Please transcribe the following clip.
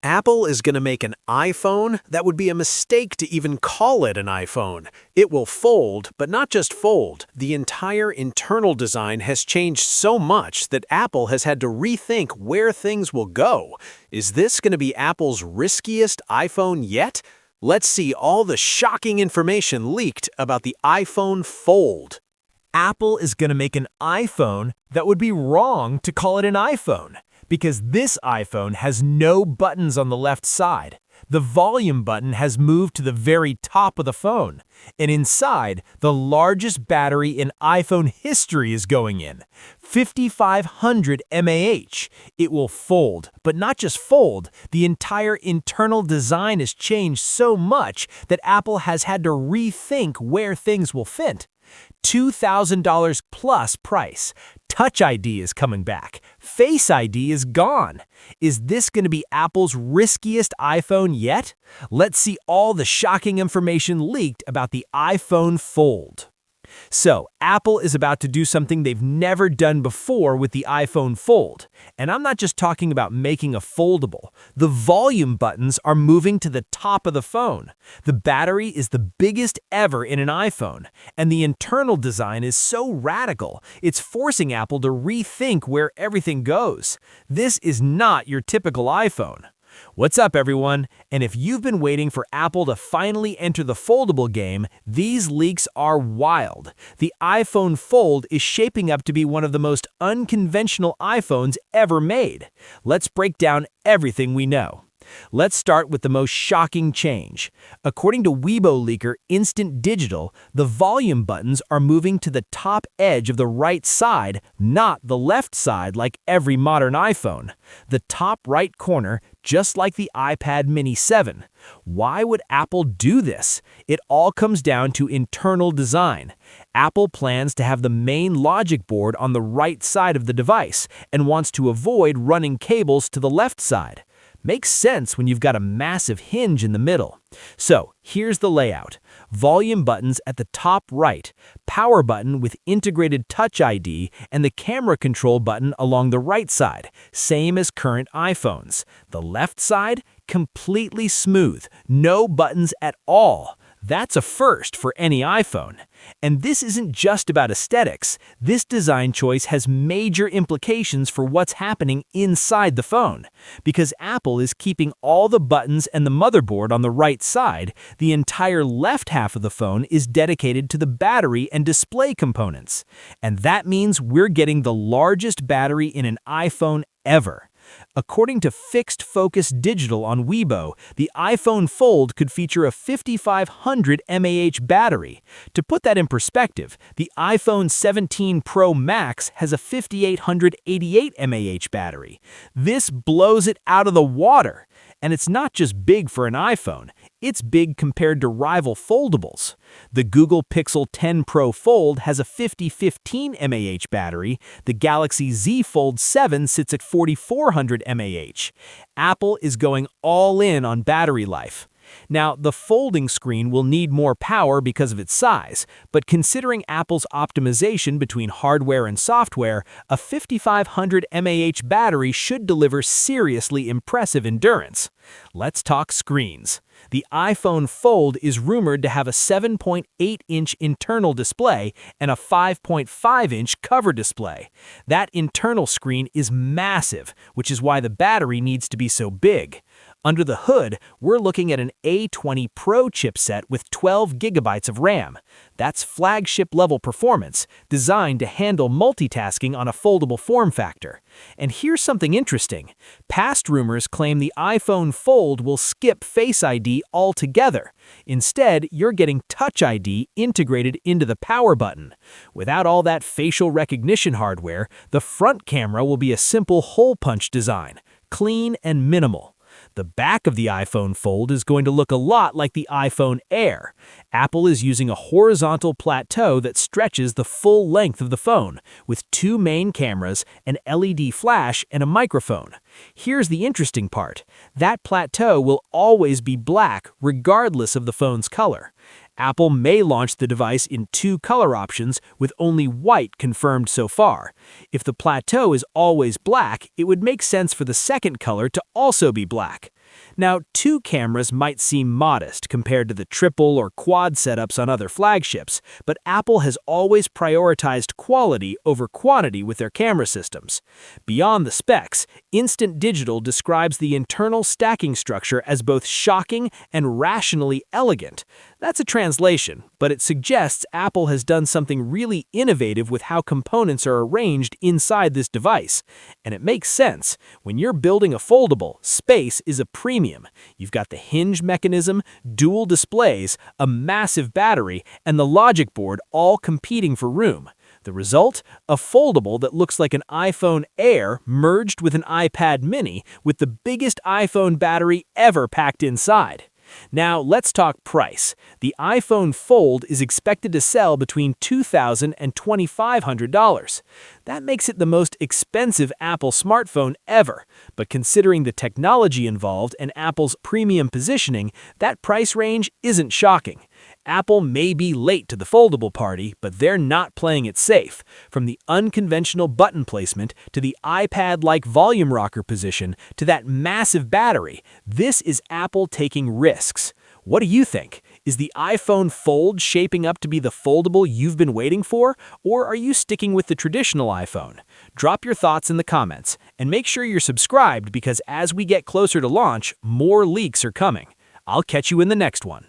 Apple is going to make an iPhone that would be a mistake to even call it an iPhone. It will fold, but not just fold. The entire internal design has changed so much that Apple has had to rethink where things will go. Is this going to be Apple's riskiest iPhone yet? Let's see all the shocking information leaked about the iPhone Fold. Apple is going to make an iPhone that would be wrong to call it an iPhone, because this iPhone has no buttons on the left side. The volume button has moved to the very top of the phone, and inside, the largest battery in iPhone history is going in, 5,500 mAh. It will fold, but not just fold. The entire internal design has changed so much that Apple has had to rethink where things will fit. $2,000 plus price. Touch ID is coming back. Face ID is gone. Is this going to be Apple's riskiest iPhone yet? Let's see all the shocking information leaked about the iPhone Fold. So, Apple is about to do something they've never done before with the iPhone Fold. And I'm not just talking about making a foldable. The volume buttons are moving to the top of the phone. The battery is the biggest ever in an iPhone. And the internal design is so radical, it's forcing Apple to rethink where everything goes. This is not your typical iPhone. What's up, everyone? And if you've been waiting for Apple to finally enter the foldable game, these leaks are wild. The iPhone Fold is shaping up to be one of the most unconventional iPhones ever made. Let's break down everything we know. Let's start with the most shocking change. According to Weibo leaker Instant Digital, the volume buttons are moving to the top edge of the right side, not the left side like every modern iPhone. The top right corner, just like the iPad Mini 7. Why would Apple do this? It all comes down to internal design. Apple plans to have the main logic board on the right side of the device and wants to avoid running cables to the left side. Makes sense when you've got a massive hinge in the middle. So, here's the layout. Volume buttons at the top right, power button with integrated Touch ID, and the camera control button along the right side, same as current iPhones. The left side, completely smooth, no buttons at all. That's a first for any iPhone. And this isn't just about aesthetics. This design choice has major implications for what's happening inside the phone. Because Apple is keeping all the buttons and the motherboard on the right side, the entire left half of the phone is dedicated to the battery and display components. And that means we're getting the largest battery in an iPhone ever. According to Fixed Focus Digital on Weibo, the iPhone Fold could feature a 5,500 mAh battery. To put that in perspective, the iPhone 17 Pro Max has a 5,888 mAh battery. This blows it out of the water. And it's not just big for an iPhone, it's big compared to rival foldables. The Google Pixel 10 Pro Fold has a 5,015 mAh battery, the Galaxy Z Fold 7 sits at 4,400 mAh. Apple is going all in on battery life. Now, the folding screen will need more power because of its size, but considering Apple's optimization between hardware and software, a 5,500 mAh battery should deliver seriously impressive endurance. Let's talk screens. The iPhone Fold is rumored to have a 7.8-inch internal display and a 5.5-inch cover display. That internal screen is massive, which is why the battery needs to be so big. Under the hood, we're looking at an A20 Pro chipset with 12 gigabytes of RAM. That's flagship-level performance, designed to handle multitasking on a foldable form factor. And here's something interesting. Past rumors claim the iPhone Fold will skip Face ID altogether. Instead, you're getting Touch ID integrated into the power button. Without all that facial recognition hardware, the front camera will be a simple hole-punch design, clean and minimal. The back of the iPhone Fold is going to look a lot like the iPhone Air. Apple is using a horizontal plateau that stretches the full length of the phone, with two main cameras, an LED flash, and a microphone. Here's the interesting part. That plateau will always be black, regardless of the phone's color. Apple may launch the device in two color options, with only white confirmed so far. If the plateau is always black, it would make sense for the second color to also be black. Now, two cameras might seem modest compared to the triple or quad setups on other flagships, but Apple has always prioritized quality over quantity with their camera systems. Beyond the specs, Instant Digital describes the internal stacking structure as both shocking and rationally elegant. That's a translation, but it suggests Apple has done something really innovative with how components are arranged inside this device. And it makes sense. When you're building a foldable, space is a premium. You've got the hinge mechanism, dual displays, a massive battery, and the logic board all competing for room. The result? A foldable that looks like an iPhone Air merged with an iPad mini with the biggest iPhone battery ever packed inside. Now, let's talk price. The iPhone Fold is expected to sell between $2,000 and $2,500. That makes it the most expensive Apple smartphone ever, but considering the technology involved and Apple's premium positioning, that price range isn't shocking. Apple may be late to the foldable party, but they're not playing it safe. From the unconventional button placement to the iPad-like volume rocker position to that massive battery, this is Apple taking risks. What do you think? Is the iPhone Fold shaping up to be the foldable you've been waiting for, or are you sticking with the traditional iPhone? Drop your thoughts in the comments, and make sure you're subscribed because as we get closer to launch, more leaks are coming. I'll catch you in the next one.